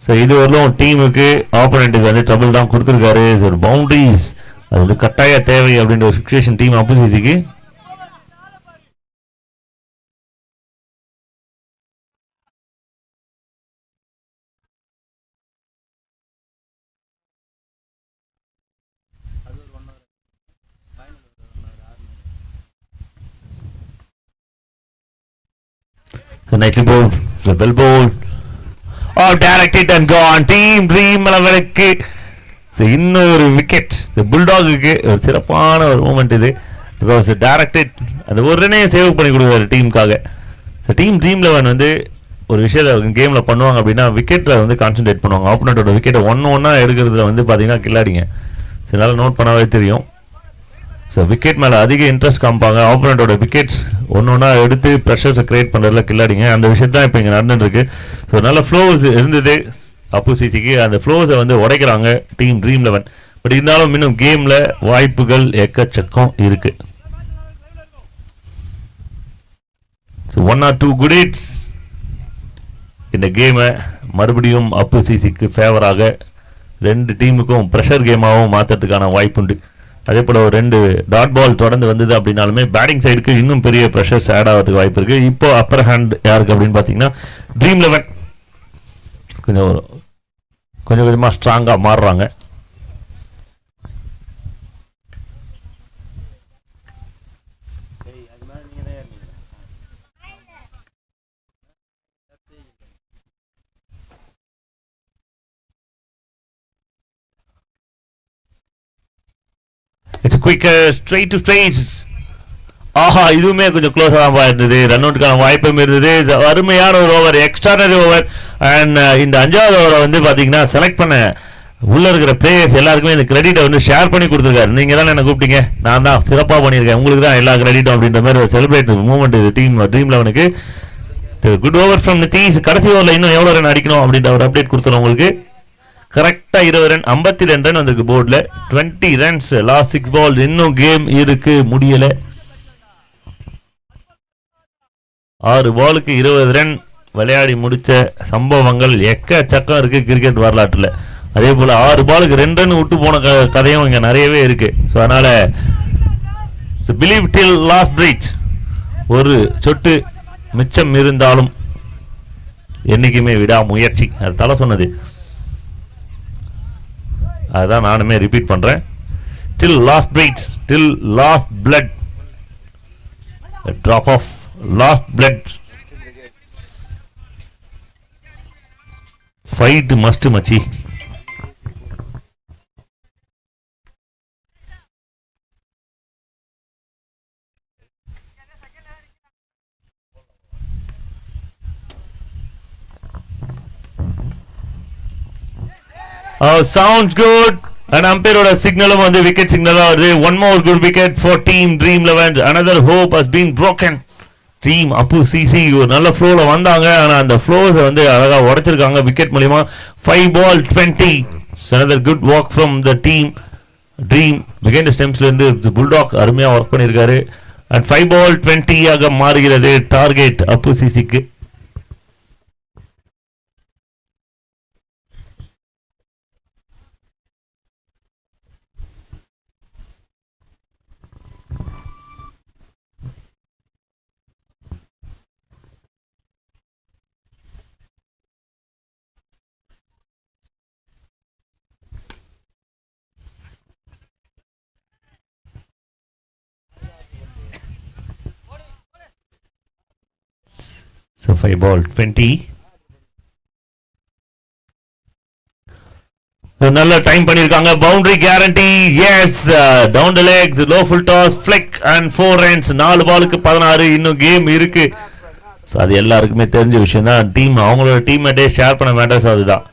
ஸோ இது வரலும் டீமுக்கு ஆப்போனண்ட்டுக்கு வந்து ட்ரபிள் தான் கொடுத்துருக்காரு. ஸோ ஒரு பவுண்டரிஸ் அது வந்து கட்டாய தேவை அப்படின்ற ஒரு சிச்சுவேஷன் டீம் ஆப்போசிஷனுக்கு. So nicely bowled, so well bowled. Oh, direct hit and gone. Team Dream 11க்கு இன்னொரு விக்கெட். புல்டாகுக்கு ஒரு சிறப்பான ஒரு மூமெண்ட் இது. பிகாஸ் டைரக்ட் ஹிட் அந்த ஒரு ரனே சேவ் பண்ணி கொடுக்குறாரு டீமுக்காக. ஸோ டீம் ட்ரீம் 11 வந்து ஒரு விஷயத்தை கேமில் பண்ணுவாங்க அப்படின்னா விக்கெட்டில் வந்து கான்சன்ட்ரேட் பண்ணுவாங்க. ஆப்போனண்ட்டோட விக்கெட்டை ஒன்றா எடுக்கிறதுல வந்து பார்த்தீங்கன்னா கில்லாடிங்க. ஸோ என்னால் நோட் பண்ணவே தெரியும். ஸோ விக்கெட் மேலே அதிக இன்ட்ரெஸ்ட் காமிப்பாங்க. ஆப்போனண்ட்டோட விக்கெட்ஸ் ஒன்றா எடுத்து ப்ரெஷர்ஸை கிரியேட் பண்ணுறதுல கில்லாடிங்க. அந்த விஷயம் தான் இப்போ இங்கே நடந்துட்டுருக்கு. ஸோ நல்ல ஃப்ளோஸ் இருந்தது அப்பு சிசிக்கு. அந்த ஃப்ளோஸை வந்து உடைக்கிறாங்க டீம் ட்ரீம் 11. பட் இருந்தாலும் இன்னும் கேமில் வாய்ப்புகள் எக்கச்சக்கம் இருக்குது. ஸோ 1 or 2 குட் ஹிட்ஸ் இந்த கேமை மறுபடியும் அப்பு சிசிக்கு ஃபேவராக ரெண்டு டீமுக்கும் ப்ரெஷர் கேமாகவும் மாற்றுறதுக்கான வாய்ப்புண்டு. அதே போல் ஒரு 2 டாட் பால் தொடர்ந்து வந்தது அப்படின்னாலுமே பேட்டிங் சைடுக்கு இன்னும் பெரிய ப்ரெஷர்ஸ் ஆட் ஆகிறதுக்கு வாய்ப்பு இருக்குது. இப்போ அப்பர் ஹேண்ட் யாருக்கு அப்படின்னு பார்த்தீங்கன்னா ட்ரீம் 11 கொஞ்சம் கொஞ்சமாக ஸ்ட்ராங்காக மாறுறாங்க. It's a quick straight to straight. ஆஹா, இதுவுமே கொஞ்சம் க்ளோஸாக இருந்தது. ரன் அவுட்டுக்கான வாய்ப்பும் இருந்தது. அருமையான ஒரு ஓவர், எக்ஸ்ட்ரானரி ஓவர். அண்ட் இந்த 5வது ஓவரை வந்து பார்த்தீங்கன்னா செலக்ட் பண்ண உள்ளே இருக்கிற பிளேயர்ஸ் எல்லாருக்குமே இந்த கிரெடிட்டை வந்து ஷேர் பண்ணி கொடுத்துருக்காரு. நீங்கள் தான் என்ன கூப்பிட்டீங்க, நான் தான் சிறப்பாக பண்ணியிருக்கேன், உங்களுக்கு தான் எல்லா கிரெடிட்டும் அப்படின்ற மாதிரி ஒரு செலிப்ரேட் மூமெண்ட் இது டீம் ட்ரீம் 11க்கு. Good over from Nitish. கடைசி ஓவரில் இன்னும் எவ்வளோ ரன் அடிக்கணும் அப்படின்ற ஒரு அப்டேட் கொடுத்துருவோம் உங்களுக்கு. கரெக்டாக 20 ரன், 52 ரன் வந்திருக்கு போர்டில். 20 ரன்ஸ் லாஸ்ட் 6 பால்ஸ். இன்னும் கேம் இருக்கு, முடியலை. 6 பாலுக்கு 20 ரன் விளையாடி முடிச்ச சம்பவங்கள் எக்கச்சக்கம் இருக்கு கிரிக்கெட் வரலாற்றில். அதே போல் 6 பாலுக்கு 2 ரன் விட்டு போன கதையும் இங்கே நிறையவே இருக்கு. ஸோ அதனால பிலீவ் டில் லாஸ்ட் பிரீச். ஒரு சொட்டு மிச்சம் இருந்தாலும் என்னைக்குமே விடா முயற்சி, அது தலை சொன்னது. அதுதான் நானுமே ரிப்பீட் பண்றேன். till last breath, till last blood, a drop of last blood. Fight must machi. Sounds good. And umpire oda signal on the wicket signal. One more good wicket for team Dream 11. Another hope has been broken. Team Apu CC நல்ல ஃப்ளோல வந்தாங்க. ஆனா அந்த flows வந்து அழகா உடைச்சிருக்காங்க wicket மூலமா. 5 ball 20. Another good work from the team dream behind ஸ்டெம்ஸ்ல இருந்து புல்டாக் அருமையா ஒர்க் பண்ணியிருக்காரு. அண்ட் 5 ball 20 ஆக மாறுகிறது டார்கெட் அப்பு சிசிக்கு. So 5 ball 20. நல்ல டைம் பண்ணிருக்காங்க. Boundary guarantee. Yes, down the legs, low full toss, flick and 4 runs. 4 பாலுக்கு 16. இன்னும் கேம் இருக்கு. அது எல்லாருக்குமே தெரிஞ்ச விஷயம் தான். டீம் அவங்களோட டீம்மேட்டே ஷேர் பண்ண மேட்டர்ஸ் அதுதான்.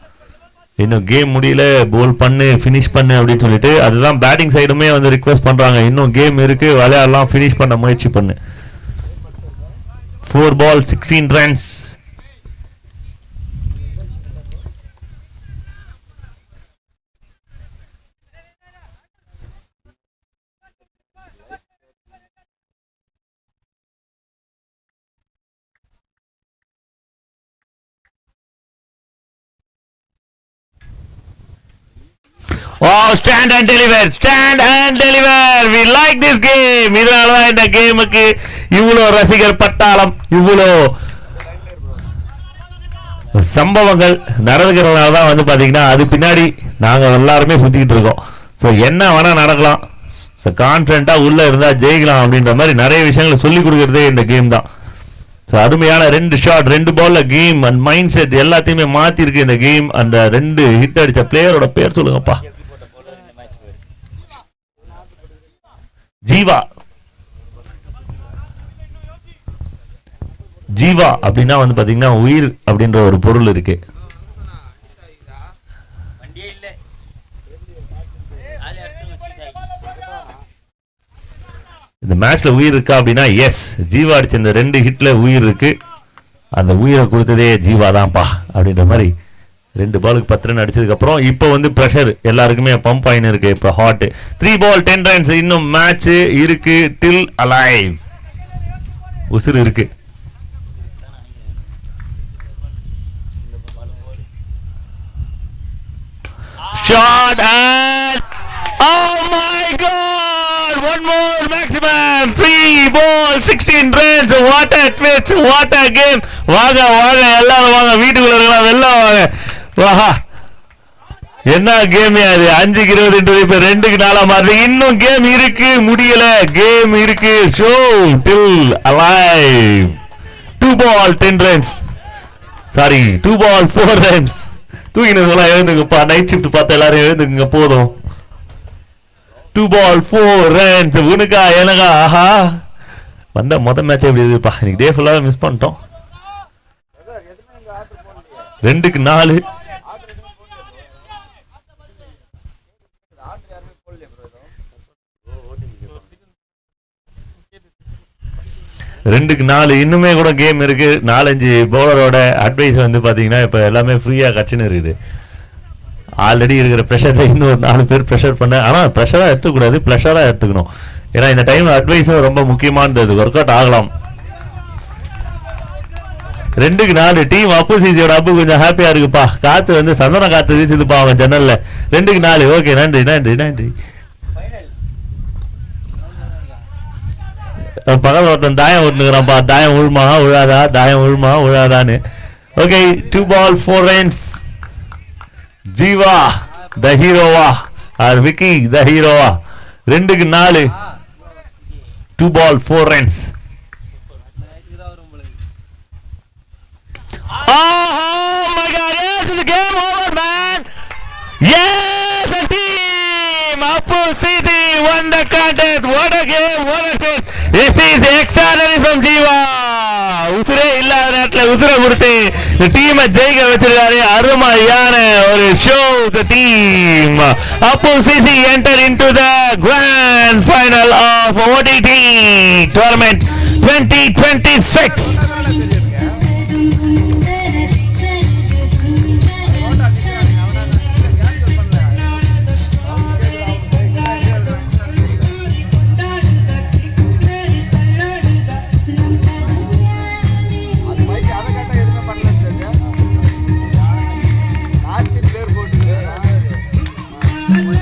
இன்னும் கேம் முடியல, போல் பண்ணு, ஃபினிஷ் பண்ணு அப்படின்னு சொல்லிட்டு அதுதான் பேட்டிங் சைடுமே வந்து ரிக்வெஸ்ட் பண்றாங்க. இன்னும் கேம் இருக்கு, விளையாடலாம், ஃபினிஷ் பண்ண முயற்சி பண்ணு. 4 ball 16 runs. Oh, stand and deliver, stand and deliver. We like this game. இதனால தான் இந்த கேமுக்கு இவ்வளோ ரசிகர் பட்டாளம், இவ்வளோ சம்பவங்கள் நடக்கிறதுனால தான் வந்து பார்த்தீங்கன்னா அது பின்னாடி நாங்கள் எல்லாருமே சுற்றிக்கிட்டு இருக்கோம். ஸோ என்ன வேணால் நடக்கலாம், ஸோ கான்ஃபிடண்ட்டாக உள்ளே இருந்தால் ஜெயிக்கலாம் அப்படின்ற மாதிரி நிறைய விஷயங்களை சொல்லிக் கொடுக்குறதே இந்த கேம் தான். ஸோ அருமையான 2 ஷாட், 2 பாலில் கேம் அண்ட் மைண்ட் செட் எல்லாத்தையுமே மாற்றிருக்கு இந்த கேம். அந்த 2 ஹிட் அடித்த பிளேயரோட பேர் சொல்லுங்கப்பா. ஜீவா. ஜீவா அப்படின்னா வந்து பாத்தீங்கன்னா உயிர் அப்படின்ற ஒரு பொருள் இருக்கு. இந்த மேட்ச்ல உயிர் இருக்கா அப்படின்னா எஸ், ஜீவா அடிச்ச இந்த 2 ஹிட்ல உயிர் இருக்கு. அந்த உயிரை கொடுத்ததே ஜீவா தான்ப்பா அப்படின்ற மாதிரி 2 பாலுக்கு 10 ரன் அடிச்சதுக்கு அப்புறம் இப்போ வந்து பிரஷர் எல்லாருக்குமே பம்ப் ஆயின்னு இருக்கு. இப்போ ஹாட் 3 ball 10 runs. இன்னும் மேட்ச் இருக்கு, டில் அலைவ், உசுறு இருக்கு. Shot and oh my god, one more maximum. 3 ball 16 runs. what a twist, what a game. வாங்க வாங்க எல்லாரும் வாங்க, வீட்டுக்குள்ள இருக்கலாம், வெளில வாங்க. வாஹா, என்ன கேம் அது. 5க்கு 20 இப்ப 2க்கு 4 மாறுது. இன்னும் கேம் இருக்கு, முடியல, கேம் இருக்கு. Show till alive. 2 ball 10 runs. Sorry, 2 ball 4 runs. தூங்கினதெல்லாம் எழுந்துங்கப்பா, நைட் ஷிஃப்ட் பார்த்து எல்லாரும் எழுந்துக்குங்க போதும். 2 ball 4 runs. உனக்கா எனக்கா? ஆஹா, வந்த மொதல் மேட்ச் எப்படி இருக்குப்பா. இன்னைக்கு டே ஃபுல்லாக மிஸ் பண்ணிட்டோம். 2க்கு 4. 2க்கு 4. இன்னுமே கூட கேம் இருக்கு. 4-5 பவுலரோட அட்வைஸ் வந்து பாத்தீங்கன்னா இப்ப எல்லாமே ஃப்ரீயா கட்சின்னு இருக்குது. ஆல்ரெடி இருக்கிற ப்ரெஷரை இன்னும் 4 பேர் ப்ரெஷர் பண்ண, ஆனா ப்ரெஷரா எடுத்துக்கூடாது, ப்ளஷரா எடுத்துக்கணும். ஏன்னா இந்த டைம் அட்வைஸும் ரொம்ப முக்கியமானது, ஒர்க் அவுட் ஆகலாம். 2க்கு 4. டீம் அப்பு சிசியோட அப்பு கொஞ்சம் ஹாப்பியா இருக்குப்பா. காத்து வந்து சந்தன காத்து வீசுதுப்பா அவன் ஜன்னல்ல. 2க்கு 4. ஓகே, நன்றி நன்றி நன்றி. பகல் ஒருத்தன் தாயம் ஓட்டுனுக்குறான்ப்பா. தாயம் உழுமா உழாதா, தாயம் உழுமா உழாதான்னு. Okay, 2 ball 4 runs. Jeeva the ஹீரோவா ஆர் விக்கி த ஹீரோவா? 2க்கு 4. 2 ball 4 runs. Oh my God! Yes, it's a game over, man. Yes, a team Appu CC won the contest. What a game! What a twist! This is extraordinary from Jiva. உசுரே இல்லாத நேரத்தில் உசுரை கொடுத்து டீமை ஜெயிக்க வச்சிருக்காரு. அருமையான ஒரு show. The team Appu CC enter into the grand final of ODT tournament 2026. Thank you.